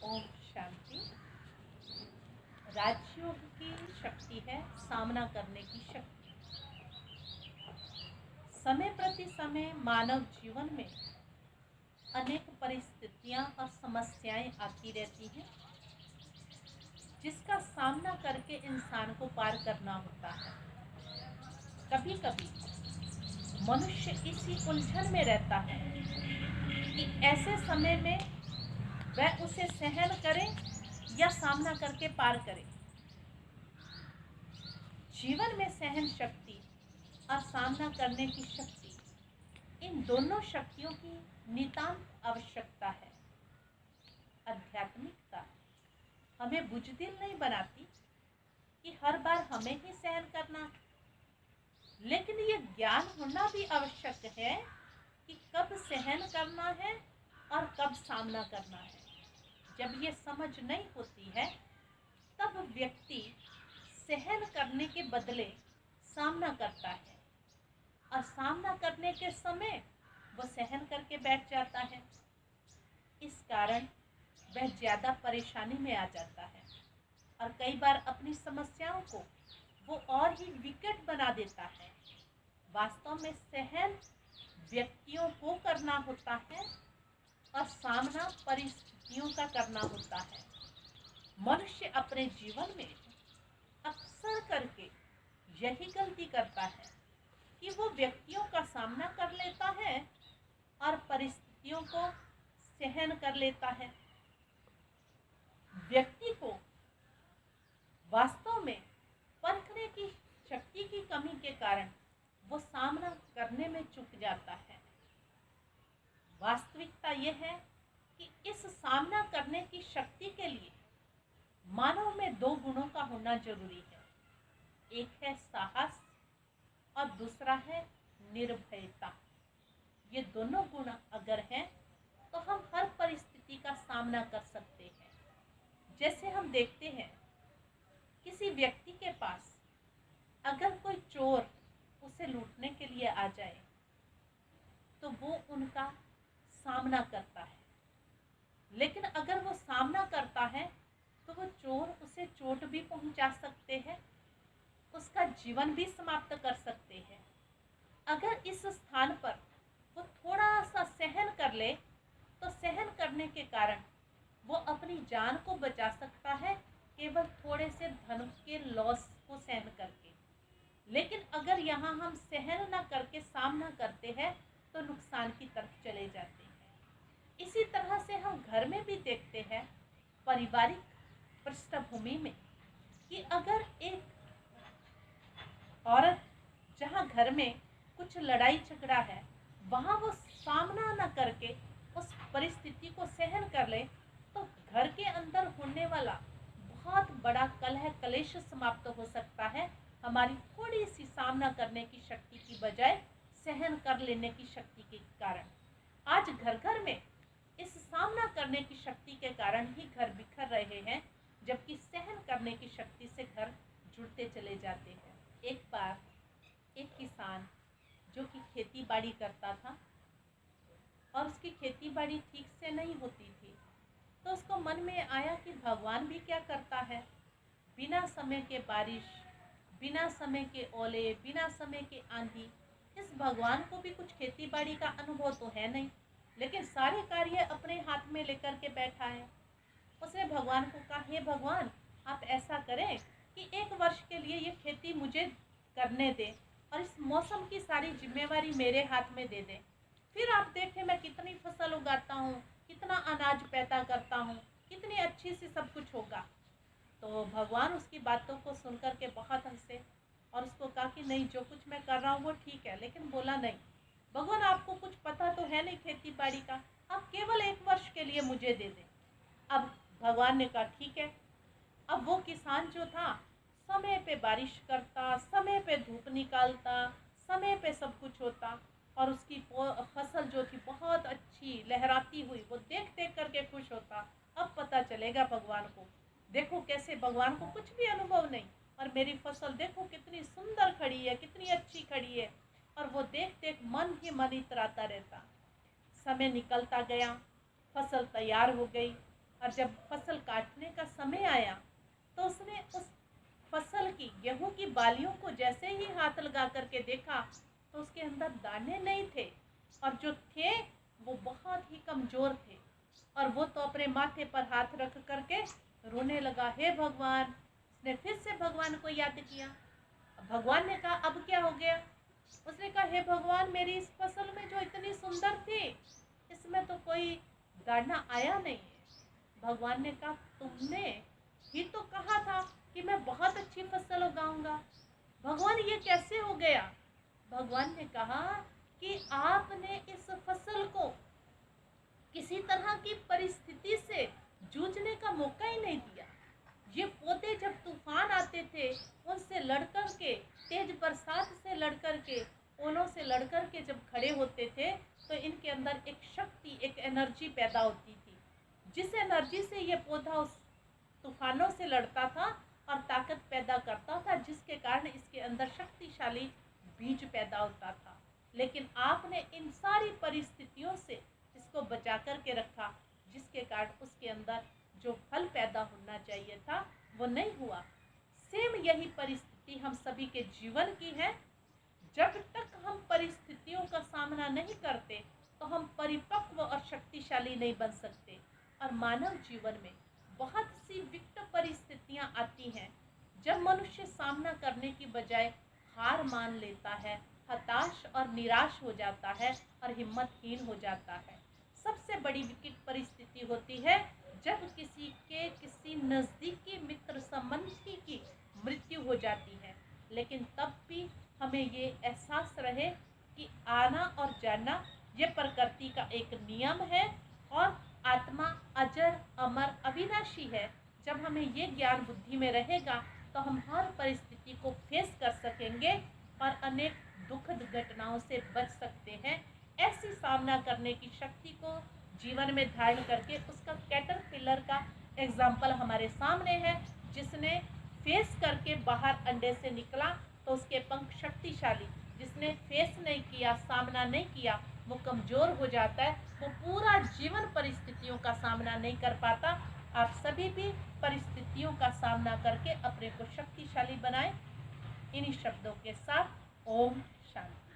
ओम शांति। राजयोग की शक्ति है सामना करने की शक्ति। समय प्रति समय मानव जीवन में अनेक परिस्थितियां और समस्याएं आती रहती हैं, जिसका सामना करके इंसान को पार करना होता है। कभी कभी मनुष्य इसी उलझन में रहता है कि ऐसे समय में वह उसे सहन करे या सामना करके पार करे। जीवन में सहन शक्ति और सामना करने की शक्ति, इन दोनों शक्तियों की नितांत आवश्यकता है। आध्यात्मिकता हमें बुजदिल नहीं बनाती कि हर बार हमें ही सहन करना है, लेकिन ये ज्ञान होना भी आवश्यक है कि कब सहन करना है और कब सामना करना है। जब ये समझ नहीं होती है तब व्यक्ति सहन करने के बदले सामना करता है, और सामना करने के समय वह सहन करके बैठ जाता है। इस कारण वह ज़्यादा परेशानी में आ जाता है और कई बार अपनी समस्याओं को वो और ही विकट बना देता है। वास्तव में सहन व्यक्तियों को करना होता है और सामना परिस्थितियों का करना होता है। मनुष्य अपने जीवन में अक्सर करके यही गलती करता है कि वो व्यक्तियों का सामना कर लेता है और परिस्थितियों को सहन कर लेता है। व्यक्ति को वास्तव में परखने की शक्ति की कमी के कारण वो सामना करने में चूक जाता है। वास्तविकता यह है कि इस सामना करने की शक्ति के लिए मानव में दो गुणों का होना जरूरी है। एक है साहस और दूसरा है निर्भयता। ये दोनों गुण अगर हैं तो हम हर परिस्थिति का सामना कर सकते हैं। जैसे हम देखते हैं किसी व्यक्ति के पास अगर कोई चोर उसे लूटने के लिए आ जाए तो वो उनका सामना करता है, लेकिन अगर वो सामना करता है तो वो चोर उसे चोट भी पहुंचा सकते हैं, उसका जीवन भी समाप्त कर सकते हैं। अगर इस स्थान पर वो थोड़ा सा सहन कर ले तो सहन करने के कारण वो अपनी जान को बचा सकता है, केवल थोड़े से धन के लॉस को सहन करके। लेकिन अगर यहाँ हम सहन न करके सामना करते हैं तो नुकसान की तरफ चले जाते हैं। इसी तरह से हम घर में भी देखते हैं, पारिवारिक पृष्ठभूमि में, कि अगर एक औरत जहाँ घर में कुछ लड़ाई झगड़ा है वहाँ वो सामना न करके उस परिस्थिति को सहन कर ले तो घर के अंदर होने वाला बहुत बड़ा कलह कलेश समाप्त हो सकता है, हमारी थोड़ी सी सामना करने की शक्ति की बजाय सहन कर लेने की शक्ति के कारण। आज घर घर में इस सामना करने की शक्ति के कारण ही घर बिखर रहे हैं, जबकि सहन करने की शक्ति से घर जुड़ते चले जाते हैं। एक बार एक किसान जो कि खेती बाड़ी करता था और उसकी खेती बाड़ी ठीक से नहीं होती थी, तो उसको मन में आया कि भगवान भी क्या करता है, बिना समय के बारिश, बिना समय के ओले, बिना समय के आंधी, इस भगवान को भी कुछ खेती बाड़ी का अनुभव तो है नहीं, लेकिन सारे कार्य अपने हाथ में लेकर के बैठा है। उसने भगवान को कहा, हे भगवान, आप ऐसा करें कि 1 वर्ष के लिए ये खेती मुझे करने दें और इस मौसम की सारी जिम्मेवारी मेरे हाथ में दे दें। फिर आप देखें मैं कितनी फसल उगाता हूँ, कितना अनाज पैदा करता हूँ, कितनी अच्छी सी सब कुछ होगा। तो भगवान उसकी बातों को सुनकर के बहुत हंसे और उसको कहा कि नहीं, जो कुछ मैं कर रहा हूँ वो ठीक है, लेकिन बोला नहीं भगवान, आपको कुछ पता तो है नहीं खेती बाड़ी का, आप केवल 1 वर्ष के लिए मुझे दे दें। अब भगवान ने कहा ठीक है। अब वो किसान जो था समय पे बारिश करता, समय पे धूप निकालता, समय पे सब कुछ होता और उसकी फसल जो थी बहुत अच्छी लहराती हुई, वो देख देख करके खुश होता। अब पता चलेगा भगवान को, देखो कैसे भगवान को कुछ भी अनुभव नहीं और मेरी फसल देखो कितनी सुंदर खड़ी है, कितनी अच्छी खड़ी है, और वो देख देख मन ही मन इतराता रहता। समय निकलता गया, फसल तैयार हो गई, और जब फसल काटने का समय आया तो उसने उस फसल की, गेहूं की बालियों को जैसे ही हाथ लगा करके देखा तो उसके अंदर दाने नहीं थे, और जो थे वो बहुत ही कमजोर थे। और वो तो अपने माथे पर हाथ रख करके रोने लगा, हे भगवान। उसने फिर से भगवान को याद किया। भगवान ने कहा, अब क्या हो गया? उसने कहा, हे भगवान, मेरी इस फसल में जो इतनी सुंदर थी, इसमें तो कोई दाना आया नहीं है। भगवान ने कहा, तुमने ही तो कहा था कि मैं बहुत अच्छी फसल उगाऊंगा, भगवान ये कैसे हो गया? भगवान ने कहा कि आपने इस फसल को किसी तरह की परिस्थिति से जूझने का मौका ही नहीं दिया। ये पौधे जब तूफान आते थे उनसे लड़कर के, तेज बरसात से लड़कर के, ओलों से लड़कर के जब खड़े होते थे तो इनके अंदर एक शक्ति, एक एनर्जी पैदा होती थी, जिस एनर्जी से ये पौधा उस तूफानों से लड़ता था और ताकत पैदा करता था, जिसके कारण इसके अंदर शक्तिशाली बीज पैदा होता था। लेकिन आपने इन सारी परिस्थितियों से इसको बचा कर के रखा, जिसके कारण उसके अंदर जो फल पैदा होना चाहिए था वो नहीं हुआ। सेम यही परिस्थिति हम सभी के जीवन की है। जब तक हम परिस्थितियों का सामना नहीं करते तो हम परिपक्व और शक्तिशाली नहीं बन सकते। और मानव जीवन में बहुत सी विकट परिस्थितियां आती हैं जब मनुष्य सामना करने की बजाय हार मान लेता है, हताश और निराश हो जाता है और हिम्मतहीन हो जाता है। सबसे बड़ी विकट परिस्थिति होती है जब किसी नज़दीकी मित्र संबंधी की मृत्यु हो जाती है। लेकिन तब भी हमें ये एहसास रहे कि आना और जाना ये प्रकृति का एक नियम है और आत्मा अजर, अमर, अविनाशी है। जब हमें ये ज्ञान बुद्धि में रहेगा तो हम हर परिस्थिति को फेस कर सकेंगे और अनेक दुखद घटनाओं से बच सकते हैं। ऐसी सामना करने की शक्ति को जीवन में धारण करके उसका कैटरपिलर का एग्जाम्पल हमारे सामने है, जिसने फेस करके बाहर अंडे से निकला तो उसके पंख शक्तिशाली, जिसने फेस नहीं किया, सामना नहीं किया, वो कमजोर हो जाता है, वो पूरा जीवन परिस्थितियों का सामना नहीं कर पाता। आप सभी भी परिस्थितियों का सामना करके अपने को शक्तिशाली बनाएं। इन्हीं शब्दों के साथ ओम शांति।